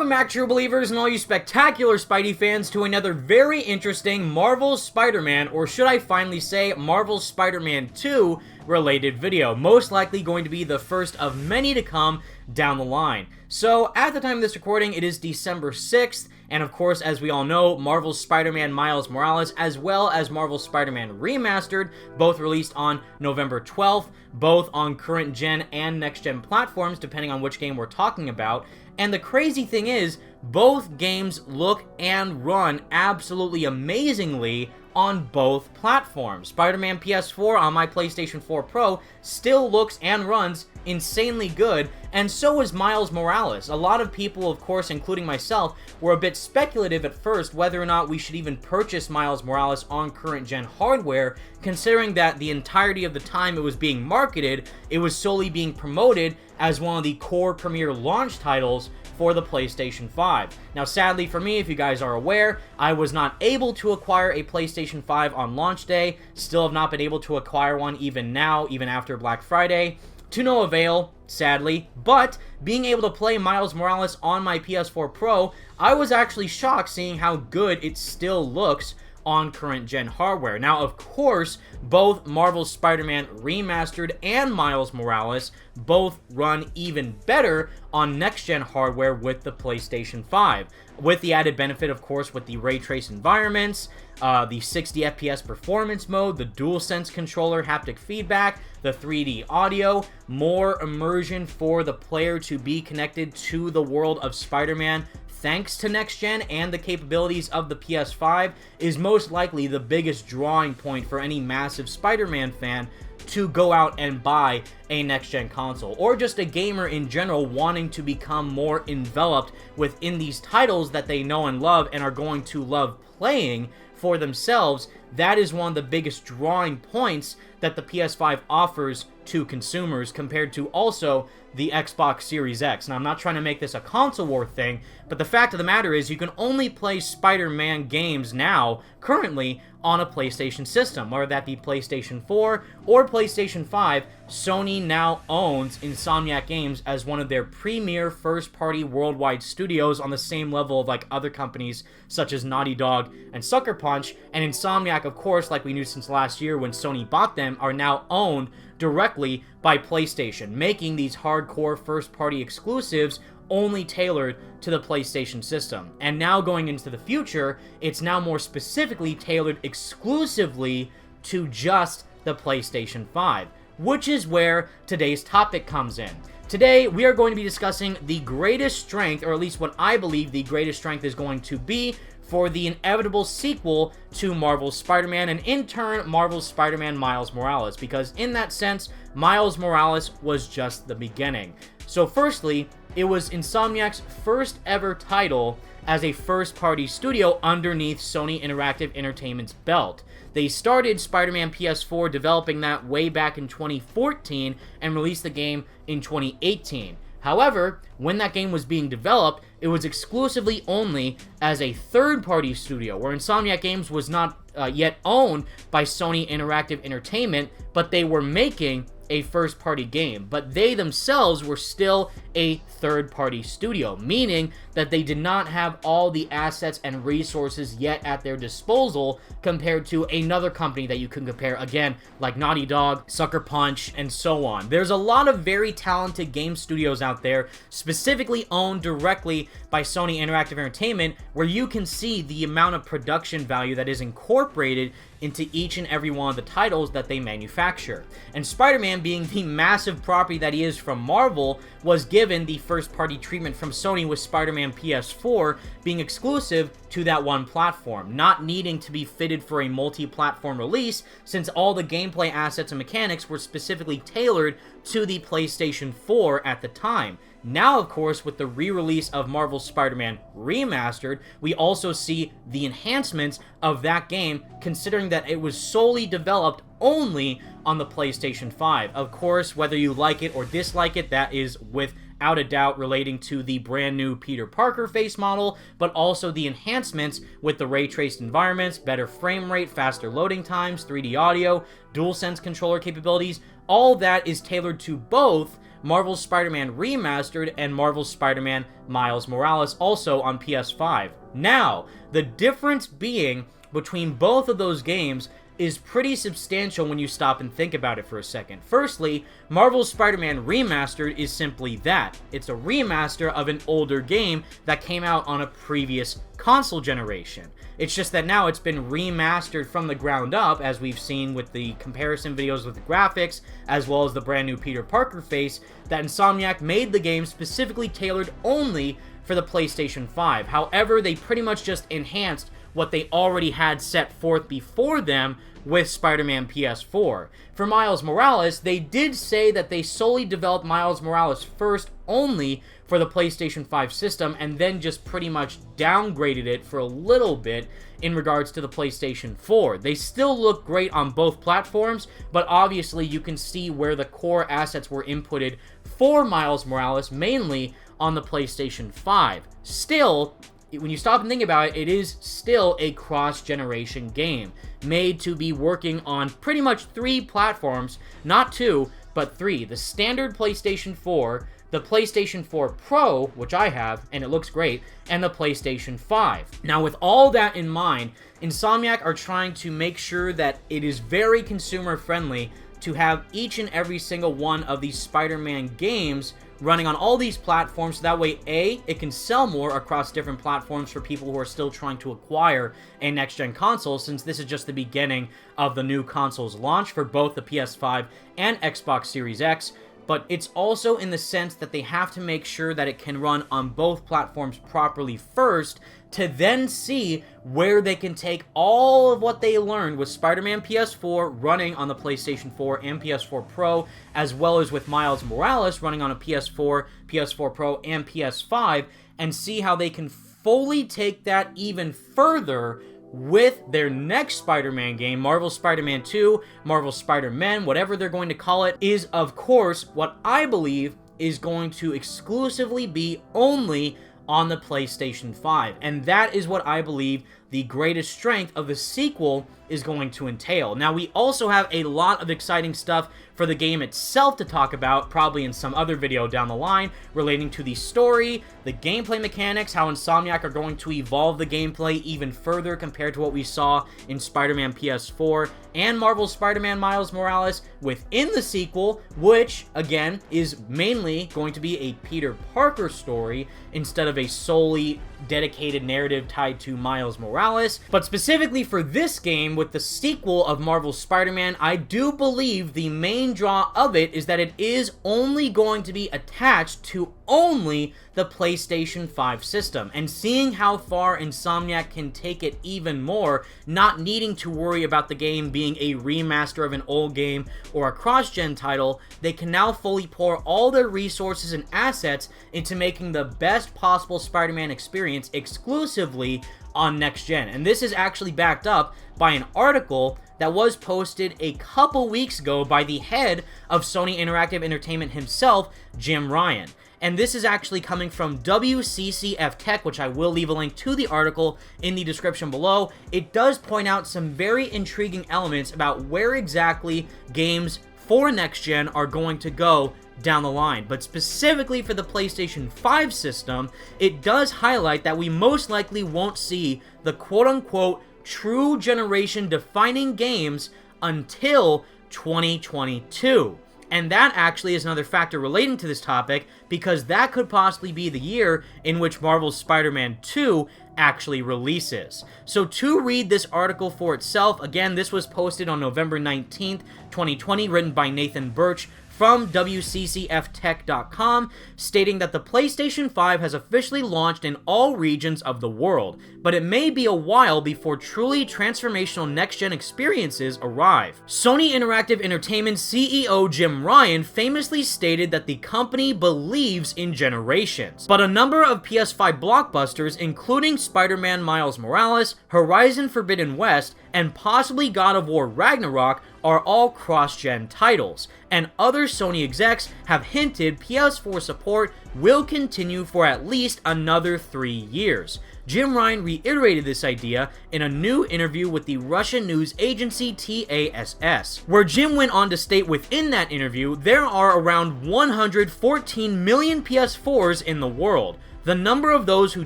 Welcome back, true believers and all you spectacular Spidey fans, to another very interesting Marvel's Spider-Man, or should I finally say Marvel's Spider-Man 2 related video. Most likely going to be the first of many to come down the line. So, at the time of this recording, it is December 6th, and of course, as we all know, Marvel's Spider-Man Miles Morales, as well as Marvel's Spider-Man Remastered, both released on November 12th, both on current-gen and next-gen platforms, depending on which game we're talking about. And the crazy thing is, both games look and run absolutely amazingly on both platforms. Spider-Man PS4 on my PlayStation 4 Pro still looks and runs insanely good, and so is Miles Morales. A lot of people, of course, including myself, were a bit speculative at first whether or not we should even purchase Miles Morales on current-gen hardware, considering that the entirety of the time it was being marketed, it was solely being promoted as one of the core premier launch titles for the PlayStation 5. Now, sadly for me, if you guys are aware, I was not able to acquire a PlayStation 5 on launch day. Still have not been able to acquire one even now, even after Black Friday. To no avail, sadly, but being able to play Miles Morales on my PS4 Pro, I was actually shocked seeing how good it still looks on current-gen hardware. Now, of course, both Marvel's Spider-Man Remastered and Miles Morales both run even better on next-gen hardware with the PlayStation 5, with the added benefit, of course, with the ray trace environments, the 60 FPS performance mode, the DualSense controller haptic feedback, the 3D audio, more immersion for the player to be connected to the world of Spider-Man thanks to next-gen and the capabilities of the PS5 is most likely the biggest drawing point for any massive Spider-Man fan to go out and buy a next-gen console, or just a gamer in general wanting to become more enveloped within these titles that they know and love and are going to love playing for themselves. That is one of the biggest drawing points that the PS5 offers to consumers compared to also the Xbox Series X. Now, I'm not trying to make this a console war thing, but the fact of the matter is you can only play Spider-Man games now, currently, on a PlayStation system, whether that be PlayStation 4 or PlayStation 5. Sony now owns Insomniac Games as one of their premier first-party worldwide studios on the same level of like other companies such as Naughty Dog and Sucker Punch, and Insomniac, of course, like we knew since last year when Sony bought them, are now owned directly by PlayStation, making these hardcore first-party exclusives only tailored to the PlayStation system. And now going into the future, it's now more specifically tailored exclusively to just the PlayStation 5, which is where today's topic comes in. Today, we are going to be discussing the greatest strength, or at least what I believe the greatest strength is going to be for the inevitable sequel to Marvel's Spider-Man, and in turn, Marvel's Spider-Man Miles Morales, because in that sense, Miles Morales was just the beginning. So firstly, it was Insomniac's first ever title as a first-party studio underneath Sony Interactive Entertainment's belt. They started Spider-Man PS4 developing that way back in 2014 and released the game in 2018. However, when that game was being developed, it was exclusively only as a third-party studio, where Insomniac Games was not yet owned by Sony Interactive Entertainment, but they were making a first-party game. But they themselves were still a third-party studio, meaning that they did not have all the assets and resources yet at their disposal compared to another company that you can compare, again, like Naughty Dog, Sucker Punch, and so on. There's a lot of very talented game studios out there, specifically owned directly by Sony Interactive Entertainment, where you can see the amount of production value that is incorporated into each and every one of the titles that they manufacture. And Spider-Man, being the massive property that he is from Marvel, was given the first-party treatment from Sony, with Spider-Man PS4 being exclusive to that one platform, not needing to be fitted for a multi-platform release, since all the gameplay assets and mechanics were specifically tailored to the PlayStation 4 at the time. Now, of course, with the re-release of Marvel's Spider-Man Remastered, we also see the enhancements of that game, considering that it was solely developed only on the PlayStation 5. Of course, whether you like it or dislike it, that is without a doubt relating to the brand new Peter Parker face model, but also the enhancements with the ray-traced environments, better frame rate, faster loading times, 3D audio, DualSense controller capabilities. All that is tailored to both Marvel's Spider-Man Remastered and Marvel's Spider-Man Miles Morales, also on PS5. Now, the difference being between both of those games is pretty substantial when you stop and think about it for a second. Firstly, Marvel's Spider-Man Remastered is simply that. It's a remaster of an older game that came out on a previous console generation. It's just that now it's been remastered from the ground up, as we've seen with the comparison videos with the graphics, as well as the brand new Peter Parker face, that Insomniac made the game specifically tailored only for the PlayStation 5. However, they pretty much just enhanced what they already had set forth before them with Spider-Man PS4. For Miles Morales, they did say that they solely developed Miles Morales first only for the PlayStation 5 system, and then just pretty much downgraded it for a little bit in regards to the PlayStation 4. They still look great on both platforms, but obviously you can see where the core assets were inputted for Miles Morales, mainly on the PlayStation 5. Still, when you stop and think about it, it is still a cross-generation game, made to be working on pretty much 3 platforms, not 2, but 3. The standard PlayStation 4, the PlayStation 4 Pro, which I have, and it looks great, and the PlayStation 5. Now, with all that in mind, Insomniac are trying to make sure that it is very consumer-friendly to have each and every single one of these Spider-Man games running on all these platforms, so that way, A, it can sell more across different platforms for people who are still trying to acquire a next-gen console, since this is just the beginning of the new console's launch for both the PS5 and Xbox Series X, but it's also in the sense that they have to make sure that it can run on both platforms properly first, to then see where they can take all of what they learned with Spider-Man PS4 running on the PlayStation 4 and PS4 Pro, as well as with Miles Morales running on a PS4, PS4 Pro, and PS5, and see how they can fully take that even further with their next Spider-Man game, Marvel's Spider-Man 2, Marvel's Spider-Man, whatever they're going to call it, is of course what I believe is going to exclusively be only on the PlayStation 5. And that is what I believe the greatest strength of the sequel is going to entail. Now, we also have a lot of exciting stuff for the game itself to talk about, probably in some other video down the line, relating to the story, the gameplay mechanics, how Insomniac are going to evolve the gameplay even further compared to what we saw in Spider-Man PS4 and Marvel's Spider-Man Miles Morales within the sequel, which, again, is mainly going to be a Peter Parker story instead of a solely dedicated narrative tied to Miles Morales. But specifically for this game, with the sequel of Marvel's Spider-Man, I do believe the main draw of it is that it is only going to be attached to only the PlayStation 5 system. And seeing how far Insomniac can take it even more, not needing to worry about the game being a remaster of an old game or a cross-gen title, they can now fully pour all their resources and assets into making the best possible Spider-Man experience exclusively on next gen. And this is actually backed up by an article that was posted a couple weeks ago by the head of Sony Interactive Entertainment himself, Jim Ryan. And this is actually coming from WCCF Tech, which I will leave a link to the article in the description below. It does point out some very intriguing elements about where exactly games for next gen are going to go down the line. But specifically for the PlayStation 5 system, it does highlight that we most likely won't see the quote-unquote true generation-defining games until 2022. And that actually is another factor relating to this topic, because that could possibly be the year in which Marvel's Spider-Man 2 actually releases. So to read this article for itself, again, this was posted on November 19th, 2020, written by Nathan Birch from WCCFtech.com, stating that the PlayStation 5 has officially launched in all regions of the world, but it may be a while before truly transformational next-gen experiences arrive. Sony Interactive Entertainment CEO Jim Ryan famously stated that the company believes in generations, but a number of PS5 blockbusters, including Spider-Man Miles Morales, Horizon Forbidden West, and possibly God of War Ragnarok, are all cross-gen titles, and other Sony execs have hinted PS4 support will continue for at least another 3 years. Jim Ryan reiterated this idea in a new interview with the Russian news agency TASS, where Jim went on to state within that interview there are around 114 million PS4s in the world. The number of those who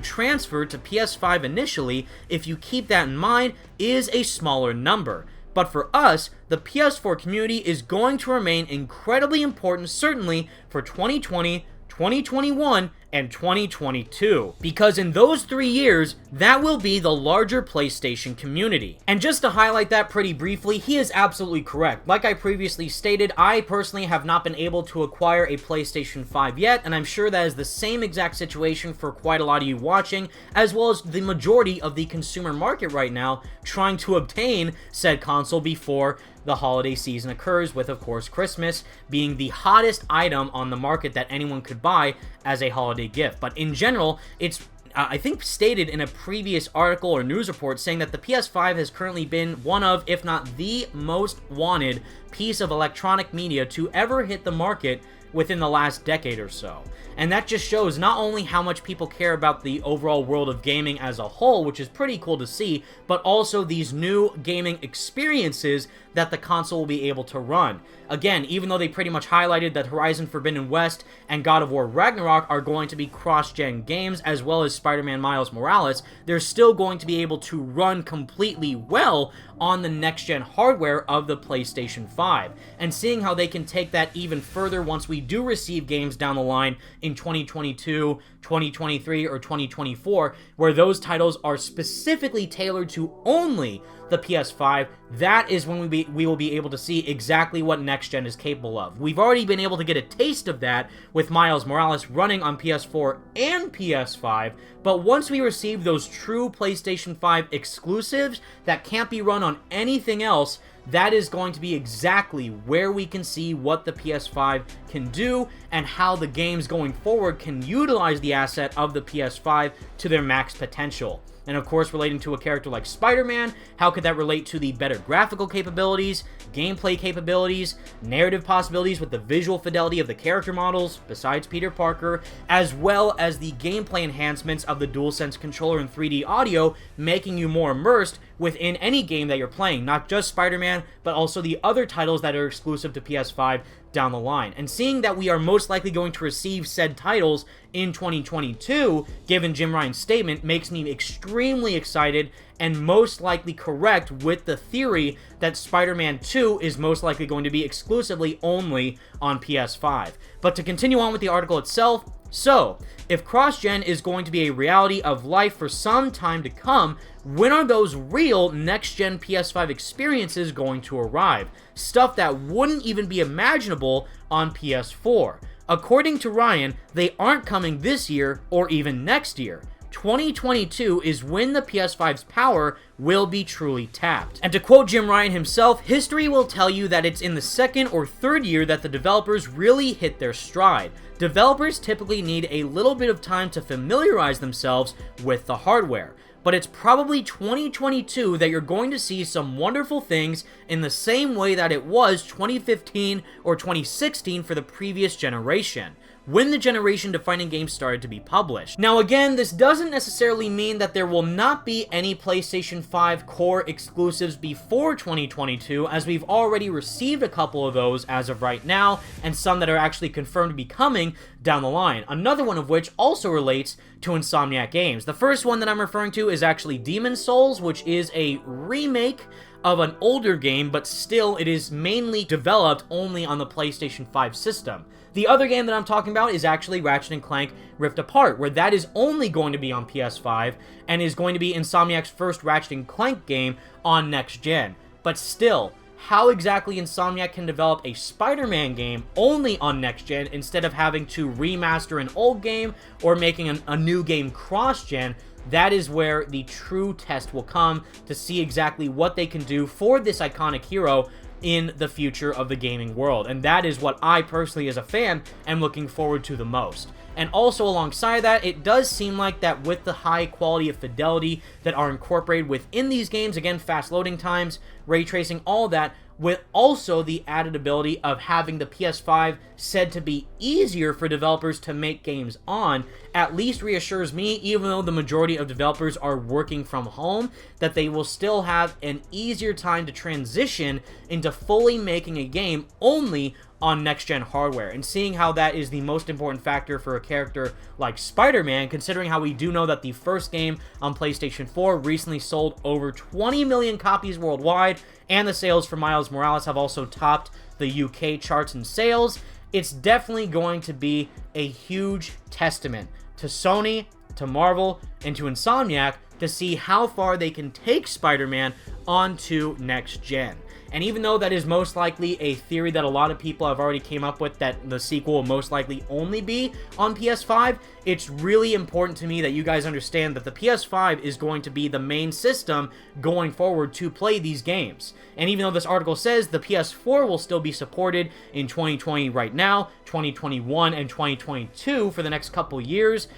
transferred to PS5 initially, if you keep that in mind, is a smaller number. But for us, the PS4 community is going to remain incredibly important, certainly for 2020, 2021, and 2022, because in those 3 years, that will be the larger PlayStation community. And just to highlight that pretty briefly, he is absolutely correct. Like I previously stated, I personally have not been able to acquire a PlayStation 5 yet, and I'm sure that is the same exact situation for quite a lot of you watching, as well as the majority of the consumer market right now, trying to obtain said console before the holiday season occurs, with, of course, Christmas being the hottest item on the market that anyone could buy as a holiday gift. But in general, it's I think stated in a previous article or news report saying that the PS5 has currently been one of, if not the most wanted piece of electronic media to ever hit the market within the last decade or so. And that just shows not only how much people care about the overall world of gaming as a whole, which is pretty cool to see, but also these new gaming experiences that the console will be able to run. Again, even though they pretty much highlighted that Horizon Forbidden West and God of War Ragnarok are going to be cross-gen games, as well as Spider-Man Miles Morales, they're still going to be able to run completely well on the next-gen hardware of the PlayStation 5. And seeing how they can take that even further once we do receive games down the line in 2022, 2023, or 2024, where those titles are specifically tailored to only the PS5, that is when we will be able to see exactly what next gen is capable of. We've already been able to get a taste of that with Miles Morales running on PS4 and PS5, but once we receive those true PlayStation 5 exclusives that can't be run on anything else, that is going to be exactly where we can see what the PS5 can do and how the games going forward can utilize the asset of the PS5 to their max potential. And of course, relating to a character like Spider-Man, how could that relate to the better graphical capabilities, gameplay capabilities, narrative possibilities with the visual fidelity of the character models, besides Peter Parker, as well as the gameplay enhancements of the DualSense controller and 3D audio, making you more immersed within any game that you're playing, not just Spider-Man, but also the other titles that are exclusive to PS5 down the line. And seeing that we are most likely going to receive said titles in 2022, given Jim Ryan's statement, makes me extremely excited and most likely correct with the theory that Spider-Man 2 is most likely going to be exclusively only on PS5. But to continue on with the article itself, so, if cross-gen is going to be a reality of life for some time to come, when are those real next-gen PS5 experiences going to arrive? Stuff that wouldn't even be imaginable on PS4. According to Ryan, they aren't coming this year or even next year. 2022 is when the PS5's power will be truly tapped. And to quote Jim Ryan himself, history will tell you that it's in the second or third year that the developers really hit their stride. Developers typically need a little bit of time to familiarize themselves with the hardware. But it's probably 2022 that you're going to see some wonderful things in the same way that it was 2015 or 2016 for the previous generation, when the generation-defining games started to be published. Now again, this doesn't necessarily mean that there will not be any PlayStation 5 core exclusives before 2022, as we've already received a couple of those as of right now, and some that are actually confirmed to be coming down the line. Another one of which also relates to Insomniac games. The first one that I'm referring to is actually Demon's Souls, which is a remake of an older game, but still it is mainly developed only on the PlayStation 5 system. The other game that I'm talking about is actually Ratchet & Clank Rift Apart, where that is only going to be on PS5 and is going to be Insomniac's first Ratchet & Clank game on next gen. But still, how exactly Insomniac can develop a Spider-Man game only on next gen instead of having to remaster an old game or making a new game cross-gen, that is where the true test will come to see exactly what they can do for this iconic hero in the future of the gaming world. And that is what I personally, as a fan, am looking forward to the most. And also alongside that, it does seem like that with the high quality of fidelity that are incorporated within these games, again, fast loading times, ray tracing, all that, with also the added ability of having the PS5 said to be easier for developers to make games on, at least reassures me, even though the majority of developers are working from home, that they will still have an easier time to transition into fully making a game only on next-gen hardware. And seeing how that is the most important factor for a character like Spider-Man, considering how we do know that the first game on PlayStation 4 recently sold over 20 million copies worldwide, and the sales for Miles Morales have also topped the UK charts in sales, it's definitely going to be a huge testament to Sony, to Marvel, and to Insomniac to see how far they can take Spider-Man onto next gen. And even though that is most likely a theory that a lot of people have already came up with, that the sequel will most likely only be on PS5, it's really important to me that you guys understand that the PS5 is going to be the main system going forward to play these games. And even though this article says the PS4 will still be supported in 2020 right now, 2021, and 2022 for the next couple years,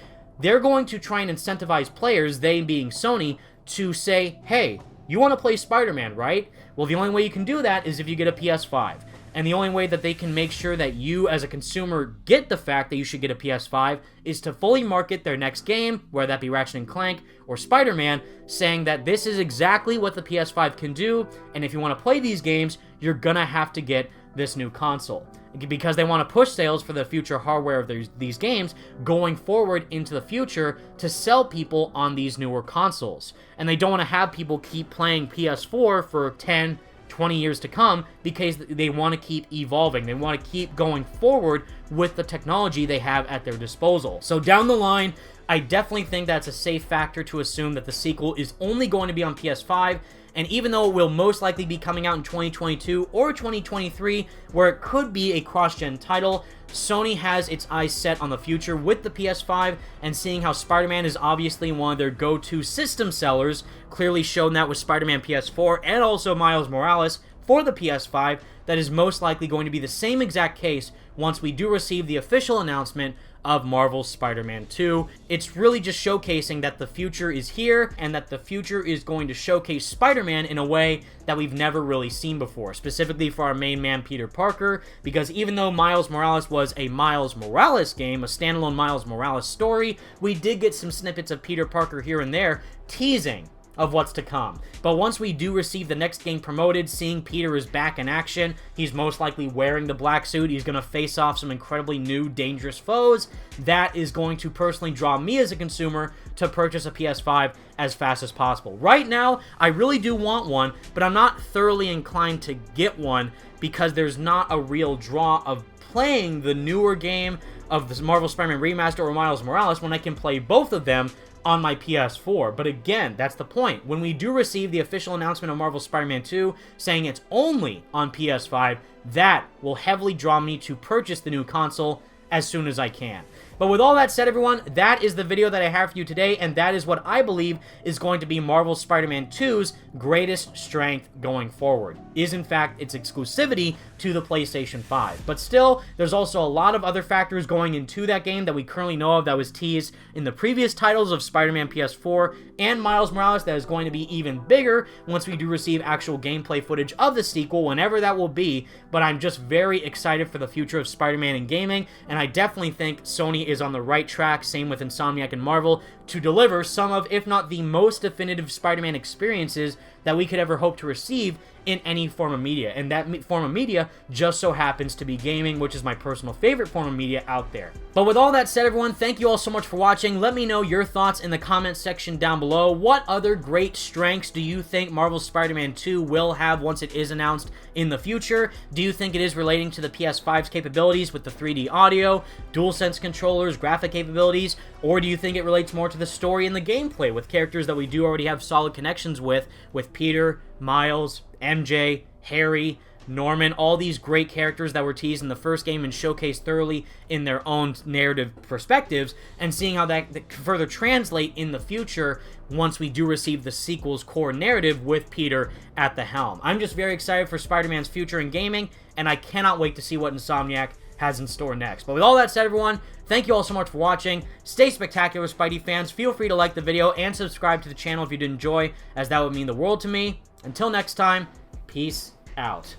they're going to try and incentivize players, they being Sony, to say, hey, you want to play Spider-Man, right? Well, the only way you can do that is if you get a PS5. And the only way that they can make sure that you, as a consumer, get the fact that you should get a PS5 is to fully market their next game, whether that be Ratchet & Clank or Spider-Man, saying that this is exactly what the PS5 can do, and if you want to play these games, you're gonna have to get this new console. Because they want to push sales for the future hardware of these games going forward into the future to sell people on these newer consoles. And they don't want to have people keep playing PS4 for 10, 20 years to come, because they want to keep evolving. They want to keep going forward with the technology they have at their disposal. So down the line, I definitely think that's a safe factor to assume that the sequel is only going to be on PS5. And even though it will most likely be coming out in 2022 or 2023, where it could be a cross-gen title, Sony has its eyes set on the future with the PS5, and seeing how Spider-Man is obviously one of their go-to system sellers, clearly shown that with Spider-Man PS4 and also Miles Morales for the PS5, that is most likely going to be the same exact case once we do receive the official announcement of Marvel's Spider-Man 2. It's really just showcasing that the future is here, and that the future is going to showcase Spider-Man in a way that we've never really seen before, specifically for our main man Peter Parker, because even though Miles Morales was a Miles Morales game, a standalone Miles Morales story, we did get some snippets of Peter Parker here and there teasing of what's to come. But once we do receive the next game promoted, seeing Peter is back in action, he's most likely wearing the black suit, he's going to face off some incredibly new, dangerous foes, that is going to personally draw me as a consumer to purchase a PS5 as fast as possible. Right now, I really do want one, but I'm not thoroughly inclined to get one because there's not a real draw of playing the newer game of the Marvel Spider-Man Remaster or Miles Morales when I can play both of them on my PS4. But again, that's the point. When we do receive the official announcement of Marvel Spider-Man 2 saying it's only on PS5, that will heavily draw me to purchase the new console as soon as I can. But with all that said, everyone, that is the video that I have for you today, and that is what I believe is going to be Marvel Spider-Man 2's greatest strength going forward, is in fact its exclusivity to the PlayStation 5. But still, there's also a lot of other factors going into that game that we currently know of that was teased in the previous titles of Spider-Man PS4 and Miles Morales that is going to be even bigger once we do receive actual gameplay footage of the sequel, whenever that will be. But I'm just very excited for the future of Spider-Man in gaming, and I definitely think Sony is on the right track, same with Insomniac and Marvel, to deliver some of, if not the most definitive Spider-Man experiences that we could ever hope to receive in any form of media. And that form of media just so happens to be gaming, which is my personal favorite form of media out there. But with all that said, everyone, thank you all so much for watching. Let me know your thoughts in the comment section down below. What other great strengths do you think Marvel Spider-Man 2 will have once it is announced in the future? Do you think it is relating to the PS5's capabilities with the 3D audio, DualSense controllers, graphic capabilities, or do you think it relates more to the story and the gameplay with characters that we do already have solid connections with Peter, Miles, MJ, Harry, Norman, all these great characters that were teased in the first game and showcased thoroughly in their own narrative perspectives, and seeing how that can further translate in the future once we do receive the sequel's core narrative with Peter at the helm. I'm just very excited for Spider-Man's future in gaming, and I cannot wait to see what Insomniac has in store next. But with all that said, everyone, thank you all so much for watching. Stay spectacular, Spidey fans. Feel free to like the video and subscribe to the channel if you did enjoy, as that would mean the world to me. Until next time, peace out.